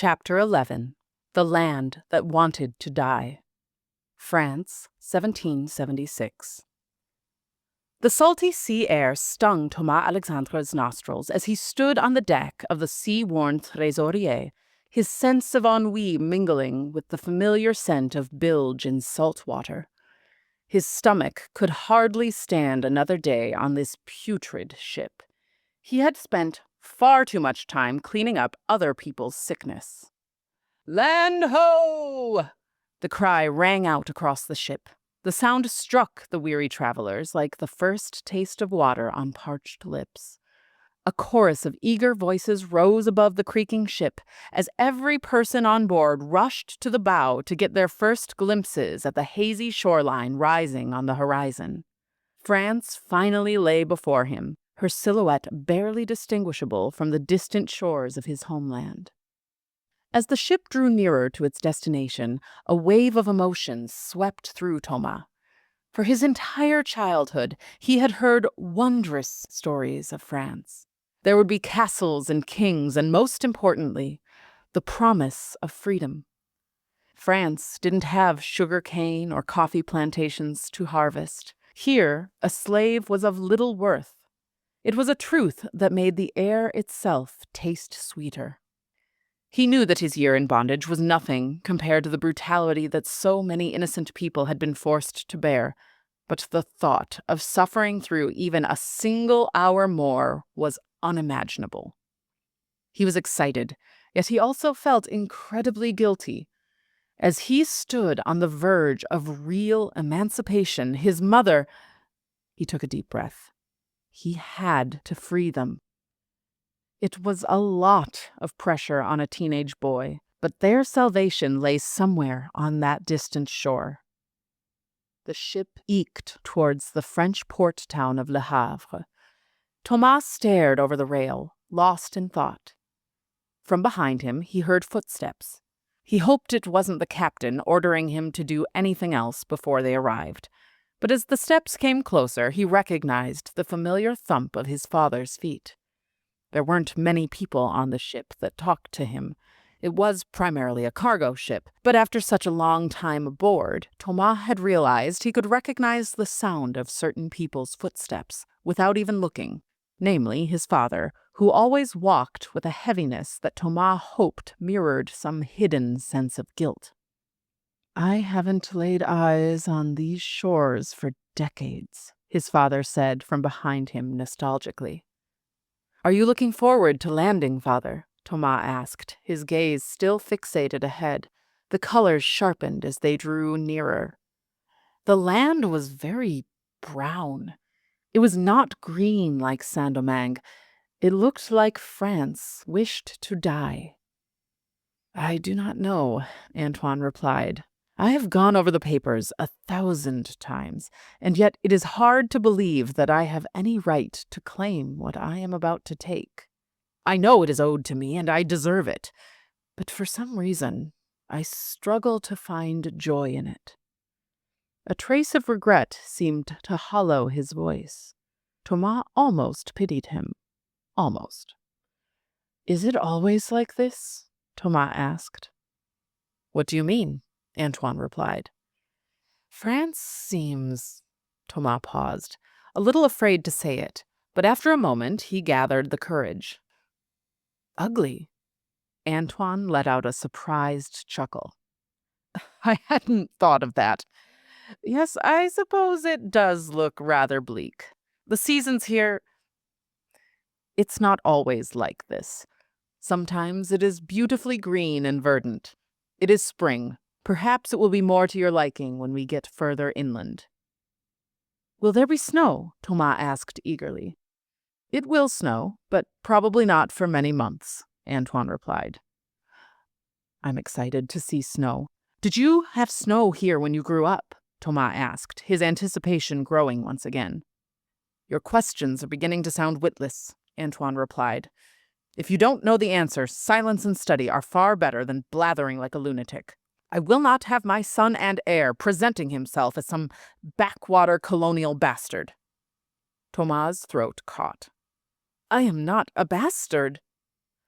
Chapter 11. The Land That Wanted to Die. France, 1776. The salty sea air stung Thomas Alexandre's nostrils as he stood on the deck of the sea-worn Trésorier, his sense of ennui mingling with the familiar scent of bilge in salt water. His stomach could hardly stand another day on this putrid ship. He had spent far too much time cleaning up other people's sickness. "Land ho!" The cry rang out across the ship. The sound struck the weary travelers like the first taste of water on parched lips. A chorus of eager voices rose above the creaking ship as every person on board rushed to the bow to get their first glimpses at the hazy shoreline rising on the horizon. France finally lay before him, her silhouette barely distinguishable from the distant shores of his homeland. As the ship drew nearer to its destination, a wave of emotion swept through Thomas. For his entire childhood, he had heard wondrous stories of France. There would be castles and kings, and most importantly, the promise of freedom. France didn't have sugar cane or coffee plantations to harvest. Here, a slave was of little worth. It was a truth that made the air itself taste sweeter. He knew that his year in bondage was nothing compared to the brutality that so many innocent people had been forced to bear, but the thought of suffering through even a single hour more was unimaginable. He was excited, yet he also felt incredibly guilty. As he stood on the verge of real emancipation, his mother— He took a deep breath. He had to free them. It was a lot of pressure on a teenage boy, but their salvation lay somewhere on that distant shore. The ship eked towards the French port town of Le Havre. Thomas stared over the rail, lost in thought. From behind him, he heard footsteps. He hoped it wasn't the captain ordering him to do anything else before they arrived. But as the steps came closer, he recognized the familiar thump of his father's feet. There weren't many people on the ship that talked to him. It was primarily a cargo ship, but after such a long time aboard, Thomas had realized he could recognize the sound of certain people's footsteps without even looking, namely his father, who always walked with a heaviness that Thomas hoped mirrored some hidden sense of guilt. "I haven't laid eyes on these shores for decades," his father said from behind him nostalgically. "Are you looking forward to landing, Father?" Thomas asked, his gaze still fixated ahead. The colors sharpened as they drew nearer. The land was very brown. It was not green like Saint-Domingue. It looked like France wished to die. "I do not know," Antoine replied. "I have gone over the papers 1,000 times, and yet it is hard to believe that I have any right to claim what I am about to take. I know it is owed to me, and I deserve it, but for some reason, I struggle to find joy in it." A trace of regret seemed to hollow his voice. Thomas almost pitied him. Almost. "Is it always like this?" Thomas asked. "What do you mean?" Antoine replied. "France seems—" Thomas paused, a little afraid to say it, but after a moment he gathered the courage. "Ugly." Antoine let out a surprised chuckle. "I hadn't thought of that. Yes, I suppose it does look rather bleak. The seasons here— It's not always like this. Sometimes it is beautifully green and verdant. It is spring. Perhaps it will be more to your liking when we get further inland." "Will there be snow?" Thomas asked eagerly. "It will snow, but probably not for many months," Antoine replied. "I'm excited to see snow. Did you have snow here when you grew up?" Thomas asked, his anticipation growing once again. "Your questions are beginning to sound witless," Antoine replied. "If you don't know the answer, silence and study are far better than blathering like a lunatic. I will not have my son and heir presenting himself as some backwater colonial bastard." Thomas' throat caught. "I am not a bastard."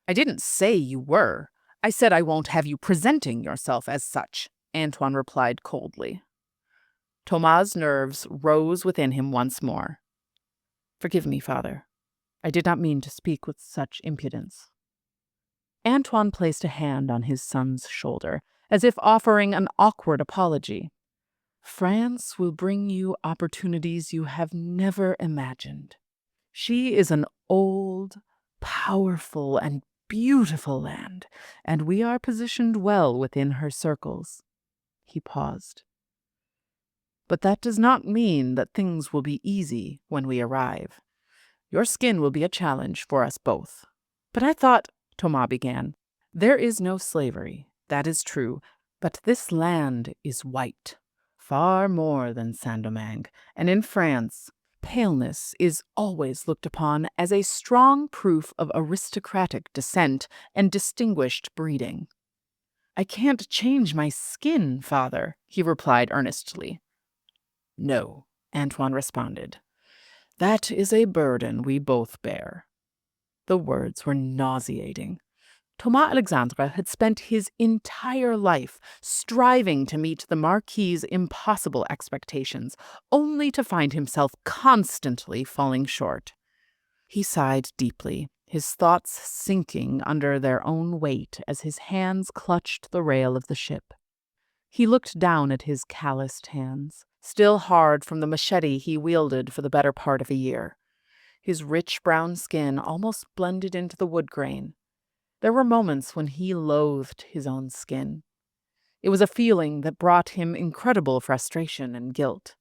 "I didn't say you were. I said I won't have you presenting yourself as such, Antoine replied coldly. Thomas' nerves rose within him once more. Forgive me, father. I did not mean to speak with such impudence. Antoine placed a hand on his son's shoulder, as if offering an awkward apology. France will bring you opportunities you have never imagined. She is an old, powerful, and beautiful land, and we are positioned well within her circles. He paused. But that does not mean that things will be easy when we arrive. Your skin will be a challenge for us both. But I thought, Thomas began, there is no slavery, that is true, but this land is white, far more than Saint-Domingue, and in France, paleness is always looked upon as a strong proof of aristocratic descent and distinguished breeding. I can't change my skin, father, he replied earnestly. No, Antoine responded. That is a burden we both bear. The words were nauseating. Thomas Alexandre had spent his entire life striving to meet the Marquis's impossible expectations, only to find himself constantly falling short. He sighed deeply, his thoughts sinking under their own weight as his hands clutched the rail of the ship. He looked down at his calloused hands, still hard from the machete he wielded for the better part of a year. His rich brown skin almost blended into the wood grain. There were moments when he loathed his own skin. It was a feeling that brought him incredible frustration and guilt.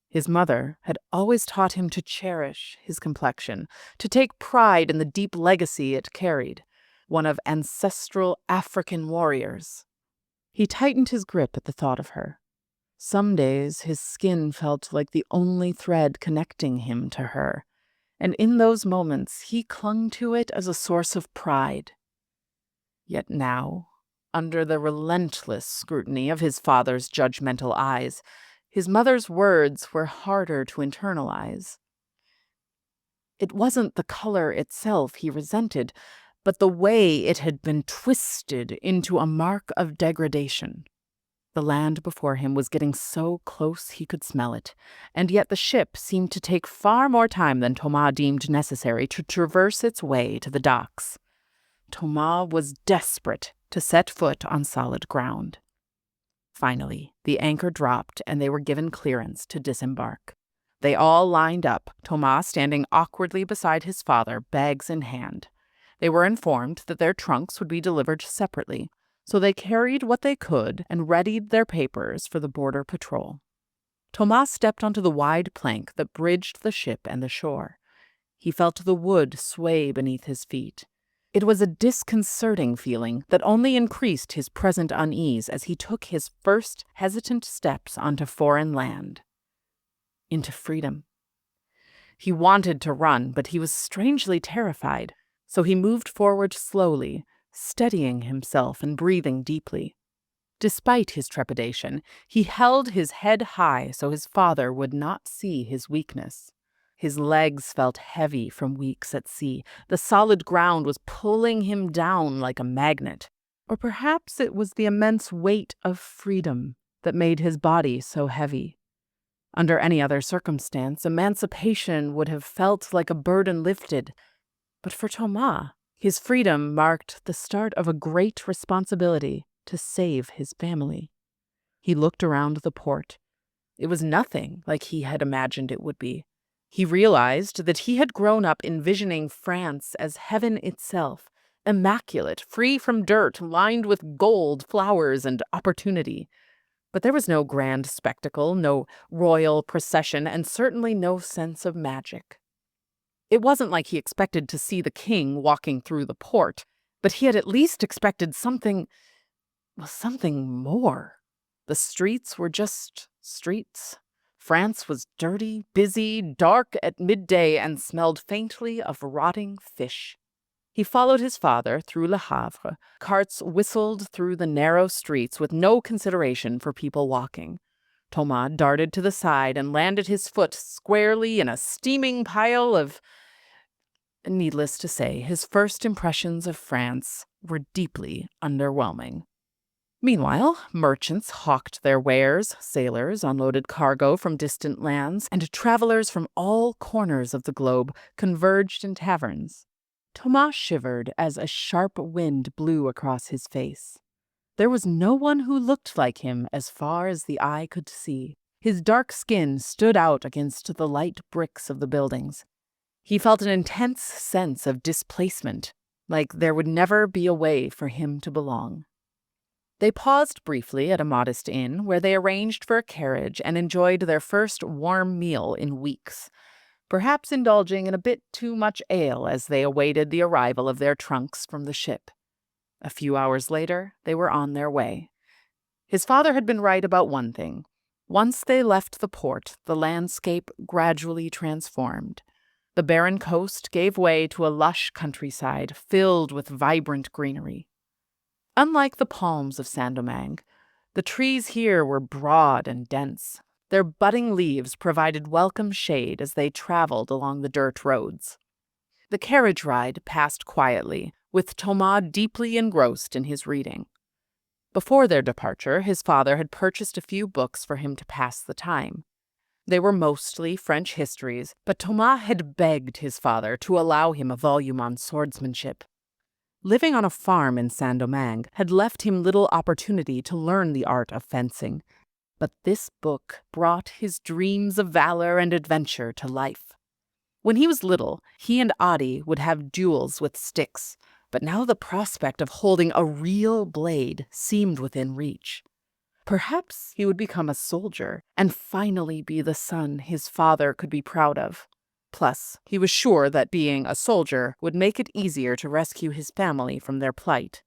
His mother had always taught him to cherish his complexion, to take pride in the deep legacy it carried, one of ancestral African warriors. He tightened his grip at the thought of her. Some days his skin felt like the only thread connecting him to her, and in those moments he clung to it as a source of pride. Yet now, under the relentless scrutiny of his father's judgmental eyes, his mother's words were harder to internalize. It wasn't the color itself he resented, but the way it had been twisted into a mark of degradation. The land before him was getting so close he could smell it, and yet the ship seemed to take far more time than Thomas deemed necessary to traverse its way to the docks. Thomas was desperate to set foot on solid ground. Finally, the anchor dropped and they were given clearance to disembark. They all lined up, Thomas standing awkwardly beside his father, bags in hand. They were informed that their trunks would be delivered separately, so they carried what they could and readied their papers for the border patrol. Thomas stepped onto the wide plank that bridged the ship and the shore. He felt the wood sway beneath his feet. It was a disconcerting feeling that only increased his present unease as he took his first hesitant steps onto foreign land. Into freedom. He wanted to run, but he was strangely terrified, so he moved forward slowly, steadying himself and breathing deeply. Despite his trepidation, he held his head high so his father would not see his weakness. His legs felt heavy from weeks at sea. The solid ground was pulling him down like a magnet. Or perhaps it was the immense weight of freedom that made his body so heavy. Under any other circumstance, emancipation would have felt like a burden lifted. But for Thomas, his freedom marked the start of a great responsibility to save his family. He looked around the port. It was nothing like he had imagined it would be. He realized that he had grown up envisioning France as heaven itself, immaculate, free from dirt, lined with gold, flowers, and opportunity. But there was no grand spectacle, no royal procession, and certainly no sense of magic. It wasn't like he expected to see the king walking through the port, but he had at least expected something more. The streets were just streets. France was dirty, busy, dark at midday, and smelled faintly of rotting fish. He followed his father through Le Havre. Carts whistled through the narrow streets with no consideration for people walking. Thomas darted to the side and landed his foot squarely in a steaming pile of... Needless to say, his first impressions of France were deeply underwhelming. Meanwhile, merchants hawked their wares, sailors unloaded cargo from distant lands, and travelers from all corners of the globe converged in taverns. Thomas shivered as a sharp wind blew across his face. There was no one who looked like him as far as the eye could see. His dark skin stood out against the light bricks of the buildings. He felt an intense sense of displacement, like there would never be a way for him to belong. They paused briefly at a modest inn where they arranged for a carriage and enjoyed their first warm meal in weeks, perhaps indulging in a bit too much ale as they awaited the arrival of their trunks from the ship. A few hours later, they were on their way. His father had been right about one thing. Once they left the port, the landscape gradually transformed. The barren coast gave way to a lush countryside filled with vibrant greenery. Unlike the palms of Saint-Domingue, the trees here were broad and dense. Their budding leaves provided welcome shade as they traveled along the dirt roads. The carriage ride passed quietly, with Thomas deeply engrossed in his reading. Before their departure, his father had purchased a few books for him to pass the time. They were mostly French histories, but Thomas had begged his father to allow him a volume on swordsmanship. Living on a farm in Saint-Domingue had left him little opportunity to learn the art of fencing, but this book brought his dreams of valor and adventure to life. When he was little, he and Adi would have duels with sticks, but now the prospect of holding a real blade seemed within reach. Perhaps he would become a soldier and finally be the son his father could be proud of. Plus, he was sure that being a soldier would make it easier to rescue his family from their plight.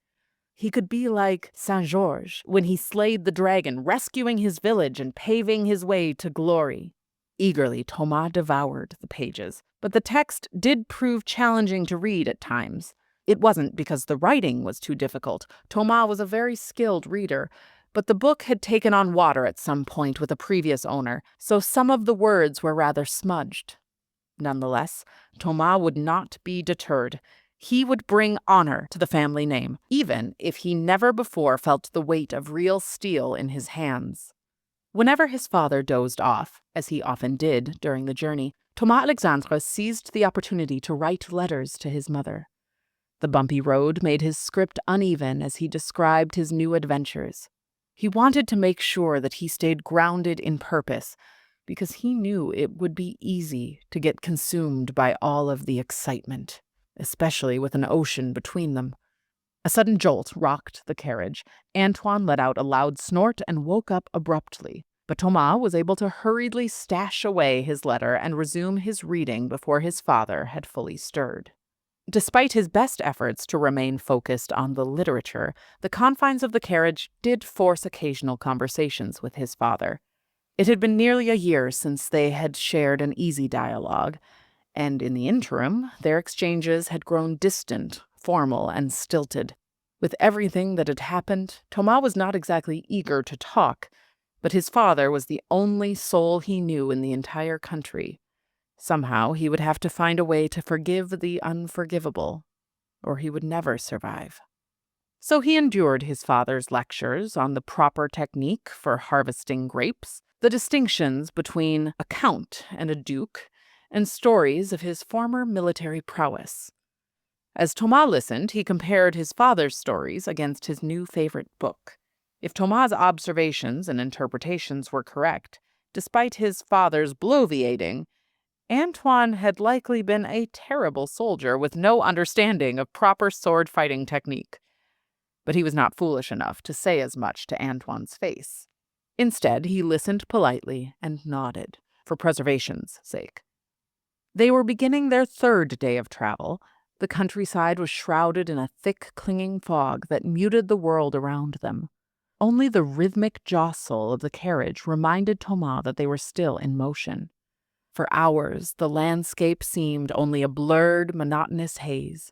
He could be like Saint Georges when he slayed the dragon, rescuing his village and paving his way to glory. Eagerly, Thomas devoured the pages, but the text did prove challenging to read at times. It wasn't because the writing was too difficult. Thomas was a very skilled reader, but the book had taken on water at some point with a previous owner, so some of the words were rather smudged. Nonetheless, Thomas would not be deterred. He would bring honor to the family name, even if he never before felt the weight of real steel in his hands. Whenever his father dozed off, as he often did during the journey, Thomas Alexandre seized the opportunity to write letters to his mother. The bumpy road made his script uneven as he described his new adventures. He wanted to make sure that he stayed grounded in purpose, because he knew it would be easy to get consumed by all of the excitement, especially with an ocean between them. A sudden jolt rocked the carriage. Antoine let out a loud snort and woke up abruptly, but Thomas was able to hurriedly stash away his letter and resume his reading before his father had fully stirred. Despite his best efforts to remain focused on the literature, the confines of the carriage did force occasional conversations with his father. It had been nearly a year since they had shared an easy dialogue, and in the interim, their exchanges had grown distant, formal, and stilted. With everything that had happened, Thomas was not exactly eager to talk, but his father was the only soul he knew in the entire country. Somehow he would have to find a way to forgive the unforgivable, or he would never survive. So he endured his father's lectures on the proper technique for harvesting grapes, the distinctions between a count and a duke, and stories of his former military prowess. As Thomas listened, he compared his father's stories against his new favorite book. If Thomas' observations and interpretations were correct, despite his father's bloviating, Antoine had likely been a terrible soldier with no understanding of proper sword-fighting technique. But he was not foolish enough to say as much to Antoine's face. Instead, he listened politely and nodded, for preservation's sake. They were beginning their third day of travel. The countryside was shrouded in a thick, clinging fog that muted the world around them. Only the rhythmic jostle of the carriage reminded Thomas that they were still in motion. For hours, the landscape seemed only a blurred, monotonous haze.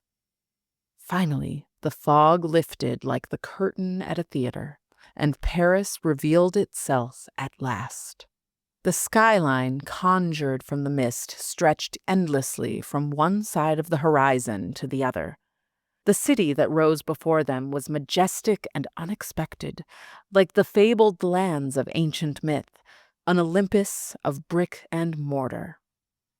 Finally, the fog lifted like the curtain at a theater, and Paris revealed itself at last. The skyline conjured from the mist stretched endlessly from one side of the horizon to the other. The city that rose before them was majestic and unexpected, like the fabled lands of ancient myth, an Olympus of brick and mortar.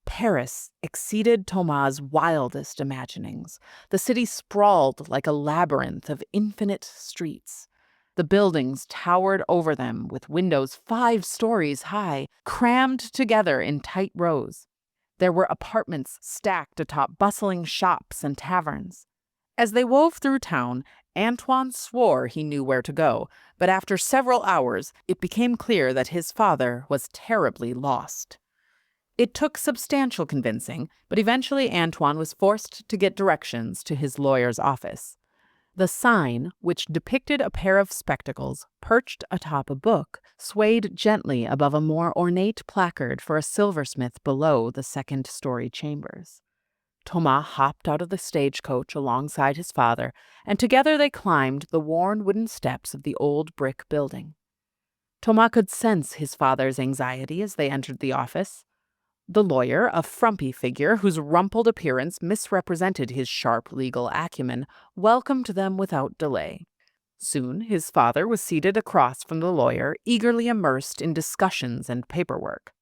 Paris exceeded Thomas' wildest imaginings. The city sprawled like a labyrinth of infinite streets. The buildings towered over them with windows 5 stories high, crammed together in tight rows. There were apartments stacked atop bustling shops and taverns. As they wove through town, Antoine swore he knew where to go, but after several hours, it became clear that his father was terribly lost. It took substantial convincing, but eventually Antoine was forced to get directions to his lawyer's office. The sign, which depicted a pair of spectacles perched atop a book, swayed gently above a more ornate placard for a silversmith below the second-story chambers. Thomas hopped out of the stagecoach alongside his father, and together they climbed the worn wooden steps of the old brick building. Thomas could sense his father's anxiety as they entered the office. The lawyer, a frumpy figure whose rumpled appearance misrepresented his sharp legal acumen, welcomed them without delay. Soon his father was seated across from the lawyer, eagerly immersed in discussions and paperwork.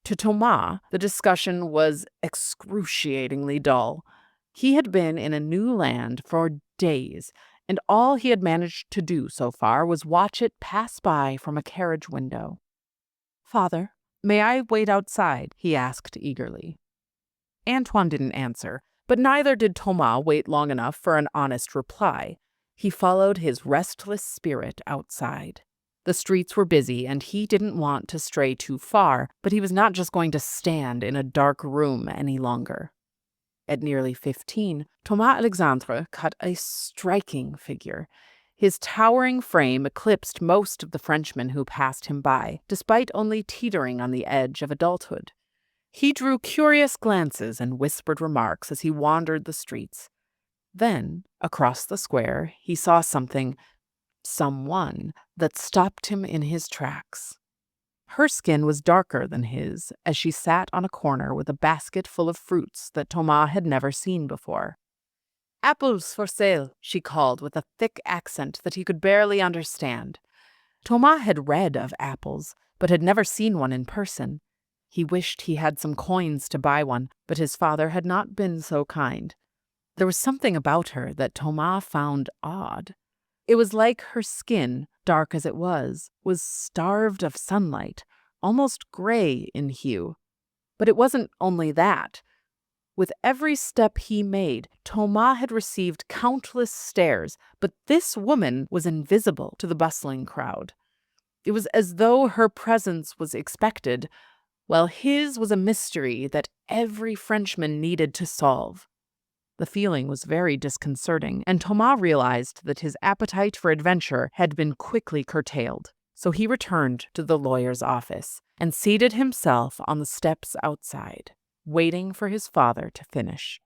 To Thomas, the discussion was excruciatingly dull. He had been in a new land for days, and all he had managed to do so far was watch it pass by from a carriage window. "Father, may I wait outside?" he asked eagerly. Antoine didn't answer, but neither did Thomas wait long enough for an honest reply. He followed his restless spirit outside. The streets were busy, and he didn't want to stray too far, but he was not just going to stand in a dark room any longer. At nearly 15, Thomas Alexandre cut a striking figure. His towering frame eclipsed most of the Frenchmen who passed him by, despite only teetering on the edge of adulthood. He drew curious glances and whispered remarks as he wandered the streets. Then, across the square, he saw someone that stopped him in his tracks. Her skin was darker than his, as she sat on a corner with a basket full of fruits that Thomas had never seen before. "Apples for sale," she called with a thick accent that he could barely understand. Thomas had read of apples, but had never seen one in person. He wished he had some coins to buy one, but his father had not been so kind. There was something about her that Thomas found odd. It was like her skin, dark as it was starved of sunlight, almost gray in hue. But it wasn't only that. With every step he made, Thomas had received countless stares, but this woman was invisible to the bustling crowd. It was as though her presence was expected, while his was a mystery that every Frenchman needed to solve. The feeling was very disconcerting, and Thomas realized that his appetite for adventure had been quickly curtailed. So he returned to the lawyer's office and seated himself on the steps outside, waiting for his father to finish.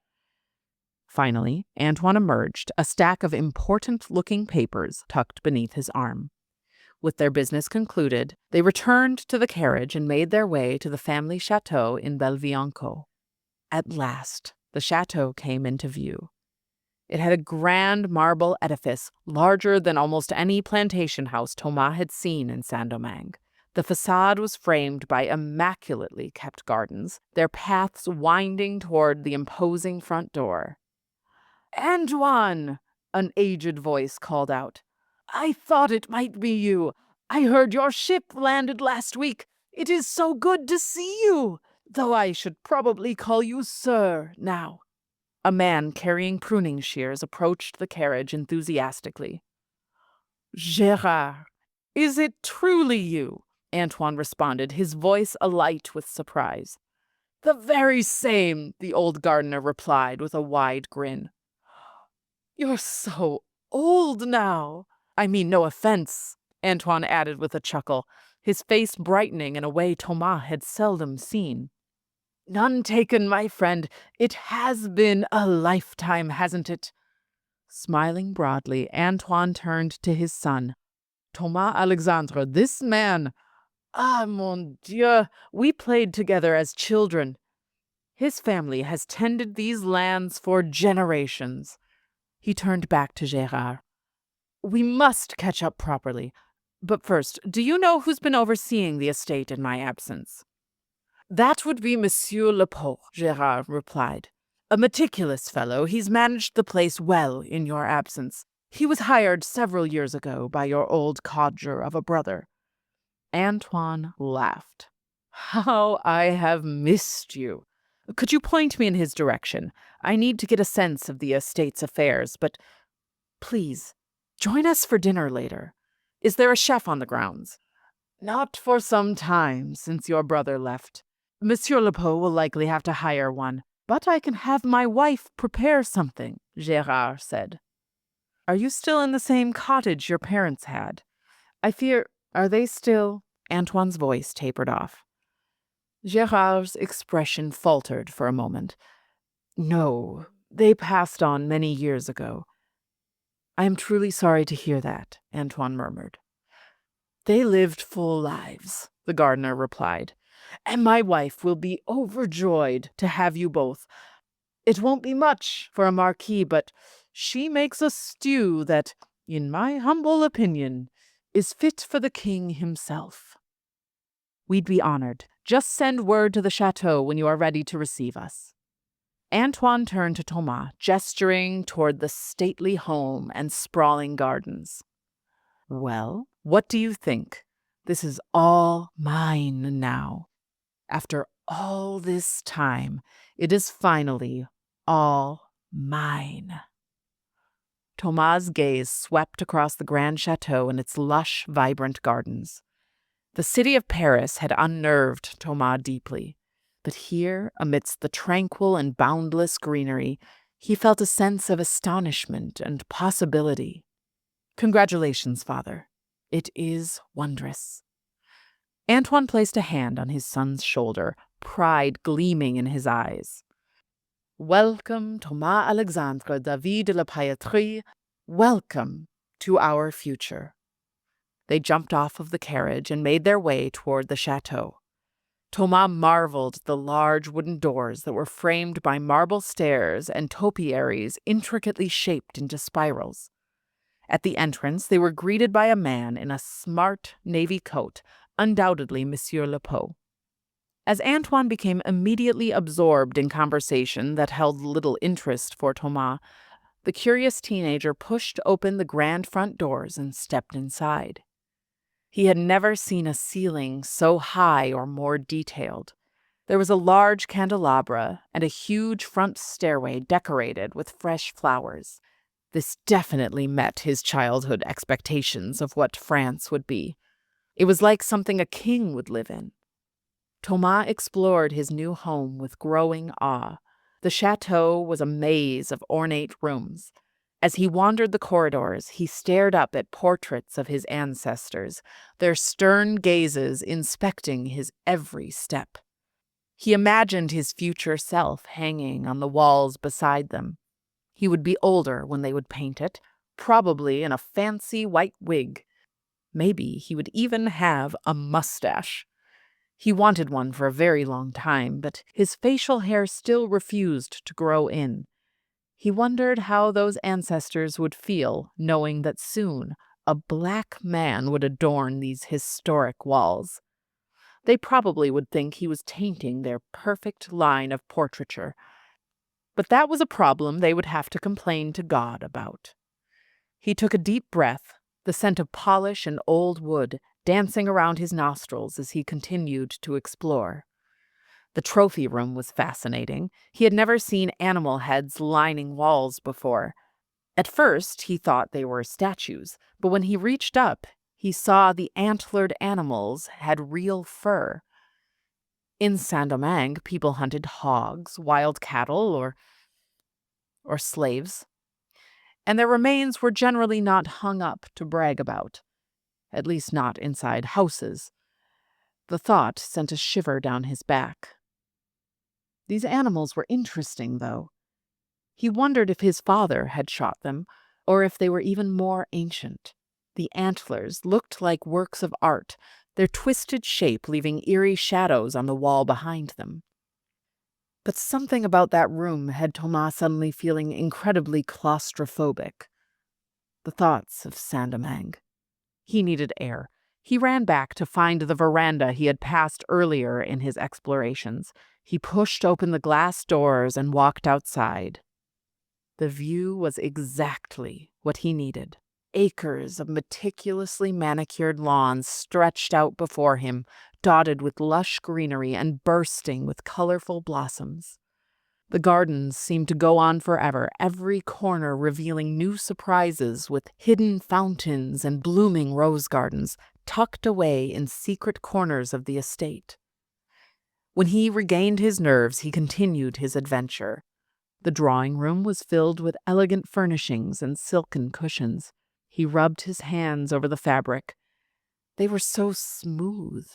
Finally, Antoine emerged, a stack of important-looking papers tucked beneath his arm. With their business concluded, they returned to the carriage and made their way to the family chateau in Belvianco. At last, the chateau came into view. It had a grand marble edifice, larger than almost any plantation house Thomas had seen in Saint-Domingue. The facade was framed by immaculately kept gardens, their paths winding toward the imposing front door. "Antoine!" an aged voice called out. "I thought it might be you. I heard your ship landed last week. It is so good to see you, though I should probably call you Sir now." A man carrying pruning shears approached the carriage enthusiastically. "Gérard, is it truly you?" Antoine responded, his voice alight with surprise. "The very same," the old gardener replied with a wide grin. "You're so old now." "I mean no offense," Antoine added with a chuckle, his face brightening in a way Thomas had seldom seen. "None taken, my friend. It has been a lifetime, hasn't it?" Smiling broadly, Antoine turned to his son. "Thomas Alexandre, this man, ah, mon Dieu, we played together as children. His family has tended these lands for generations. He turned back to Gérard. We must catch up properly. But first, do you know who's been overseeing the estate in my absence? That would be Monsieur Lepaut, Gérard replied. A meticulous fellow, he's managed the place well in your absence. He was hired several years ago by your old codger of a brother. Antoine laughed. How I have missed you. Could you point me in his direction? I need to get a sense of the estate's affairs, but please, join us for dinner later. Is there a chef on the grounds? Not for some time, since your brother left. Monsieur Lepaut will likely have to hire one, but I can have my wife prepare something, Gérard said. Are you still in the same cottage your parents had? I fear, are they still? Antoine's voice tapered off. Gérard's expression faltered for a moment. No, they passed on many years ago. I am truly sorry to hear that, Antoine murmured. They lived full lives, the gardener replied, and my wife will be overjoyed to have you both. It won't be much for a marquis, but she makes a stew that, in my humble opinion, is fit for the king himself. We'd be honored. Just send word to the chateau when you are ready to receive us. Antoine turned to Thomas, gesturing toward the stately home and sprawling gardens. Well, what do you think? This is all mine now. After all this time, it is finally all mine. Thomas' gaze swept across the grand chateau and its lush, vibrant gardens. The city of Paris had unnerved Thomas deeply, but here, amidst the tranquil and boundless greenery, he felt a sense of astonishment and possibility. Congratulations, father. It is wondrous. Antoine placed a hand on his son's shoulder, pride gleaming in his eyes. Welcome, Thomas Alexandre David de la Pailletterie. Welcome to our future. They jumped off of the carriage and made their way toward the chateau. Thomas marveled at the large wooden doors that were framed by marble stairs and topiaries intricately shaped into spirals. At the entrance, they were greeted by a man in a smart navy coat, undoubtedly Monsieur Lepaut. As Antoine became immediately absorbed in conversation that held little interest for Thomas, the curious teenager pushed open the grand front doors and stepped inside. He had never seen a ceiling so high or more detailed. There was a large candelabra and a huge front stairway decorated with fresh flowers. This definitely met his childhood expectations of what France would be. It was like something a king would live in. Thomas explored his new home with growing awe. The chateau was a maze of ornate rooms. As he wandered the corridors, he stared up at portraits of his ancestors, their stern gazes inspecting his every step. He imagined his future self hanging on the walls beside them. He would be older when they would paint it, probably in a fancy white wig. Maybe he would even have a mustache. He wanted one for a very long time, but his facial hair still refused to grow in. He wondered how those ancestors would feel knowing that soon a black man would adorn these historic walls. They probably would think he was tainting their perfect line of portraiture. But that was a problem they would have to complain to God about. He took a deep breath, the scent of polish and old wood dancing around his nostrils as he continued to explore. The trophy room was fascinating. He had never seen animal heads lining walls before. At first, he thought they were statues, but when he reached up, he saw the antlered animals had real fur. In Saint-Domingue, people hunted hogs, wild cattle, or slaves, and their remains were generally not hung up to brag about, at least not inside houses. The thought sent a shiver down his back. These animals were interesting, though. He wondered if his father had shot them, or if they were even more ancient. The antlers looked like works of art, their twisted shape leaving eerie shadows on the wall behind them. But something about that room had Thomas suddenly feeling incredibly claustrophobic. The thoughts of Sandamang. He needed air. He ran back to find the veranda he had passed earlier in his explorations. He pushed open the glass doors and walked outside. The view was exactly what he needed. Acres of meticulously manicured lawns stretched out before him, dotted with lush greenery and bursting with colorful blossoms. The gardens seemed to go on forever, every corner revealing new surprises with hidden fountains and blooming rose gardens tucked away in secret corners of the estate. When he regained his nerves, he continued his adventure. The drawing room was filled with elegant furnishings and silken cushions. He rubbed his hands over the fabric. They were so smooth.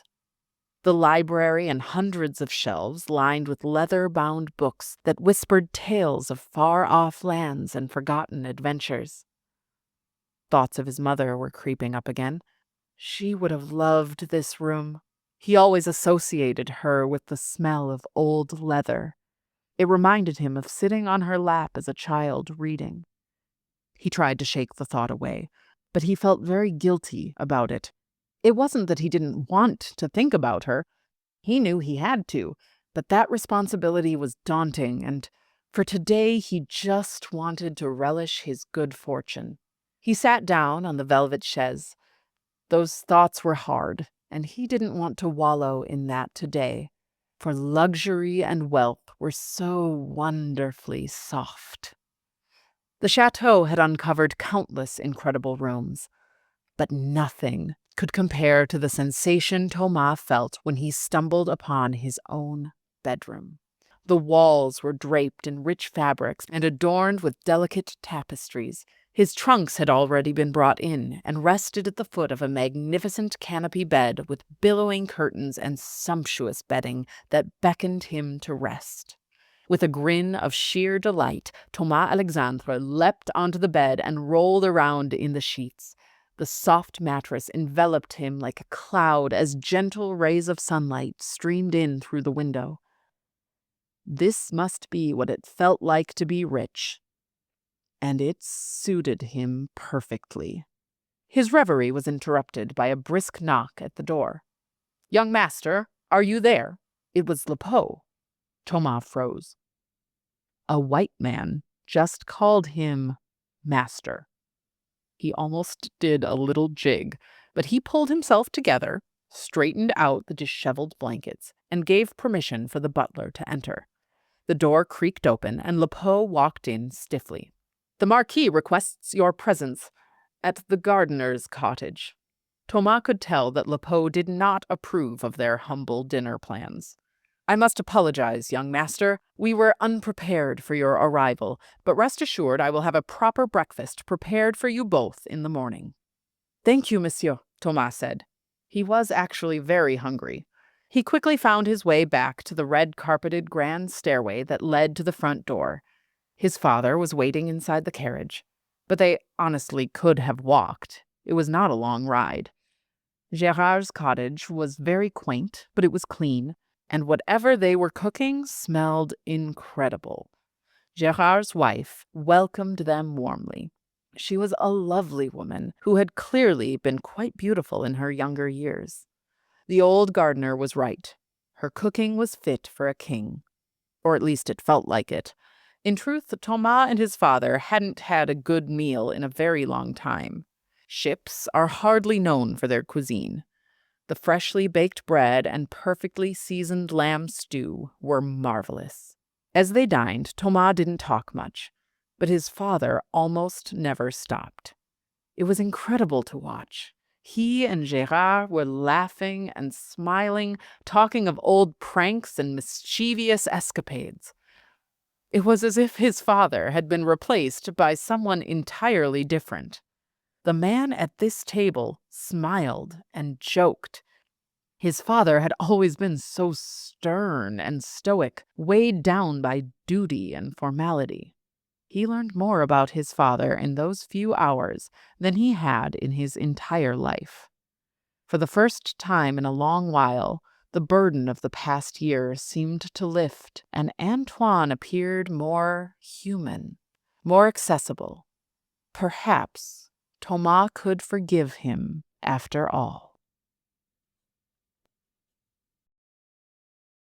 The library and hundreds of shelves lined with leather-bound books that whispered tales of far-off lands and forgotten adventures. Thoughts of his mother were creeping up again. She would have loved this room. He always associated her with the smell of old leather. It reminded him of sitting on her lap as a child reading. He tried to shake the thought away, but he felt very guilty about it. It wasn't that he didn't want to think about her. He knew he had to, but that responsibility was daunting, and for today he just wanted to relish his good fortune. He sat down on the velvet chaise. Those thoughts were hard, and he didn't want to wallow in that today, for luxury and wealth were so wonderfully soft. The chateau had uncovered countless incredible rooms, but nothing could compare to the sensation Thomas felt when he stumbled upon his own bedroom. The walls were draped in rich fabrics and adorned with delicate tapestries. His trunks had already been brought in and rested at the foot of a magnificent canopy bed with billowing curtains and sumptuous bedding that beckoned him to rest. With a grin of sheer delight, Thomas Alexandre leapt onto the bed and rolled around in the sheets. The soft mattress enveloped him like a cloud as gentle rays of sunlight streamed in through the window. This must be what it felt like to be rich, and it suited him perfectly. His reverie was interrupted by a brisk knock at the door. "Young master, are you there?" It was Lepeau. Thomas froze. A white man just called him master. He almost did a little jig, but he pulled himself together, straightened out the disheveled blankets, and gave permission for the butler to enter. The door creaked open, and Lepeau walked in stiffly. "The Marquis requests your presence at the gardener's cottage." Thomas could tell that Lepeau did not approve of their humble dinner plans. "I must apologize, young master. We were unprepared for your arrival, but rest assured I will have a proper breakfast prepared for you both in the morning." "Thank you, monsieur," Thomas said. He was actually very hungry. He quickly found his way back to the red-carpeted grand stairway that led to the front door. His father was waiting inside the carriage, but they honestly could have walked. It was not a long ride. Gérard's cottage was very quaint, but it was clean, and whatever they were cooking smelled incredible. Gérard's wife welcomed them warmly. She was a lovely woman who had clearly been quite beautiful in her younger years. The old gardener was right. Her cooking was fit for a king. Or at least it felt like it. In truth, Thomas and his father hadn't had a good meal in a very long time. Ships are hardly known for their cuisine. The freshly baked bread and perfectly seasoned lamb stew were marvelous. As they dined, Thomas didn't talk much, but his father almost never stopped. It was incredible to watch. He and Gérard were laughing and smiling, talking of old pranks and mischievous escapades. It was as if his father had been replaced by someone entirely different. The man at this table smiled and joked. His father had always been so stern and stoic, weighed down by duty and formality. He learned more about his father in those few hours than he had in his entire life. For the first time in a long while, The burden of the past year seemed to lift, and Antoine appeared more human, more accessible. Perhaps Thomas could forgive him after all.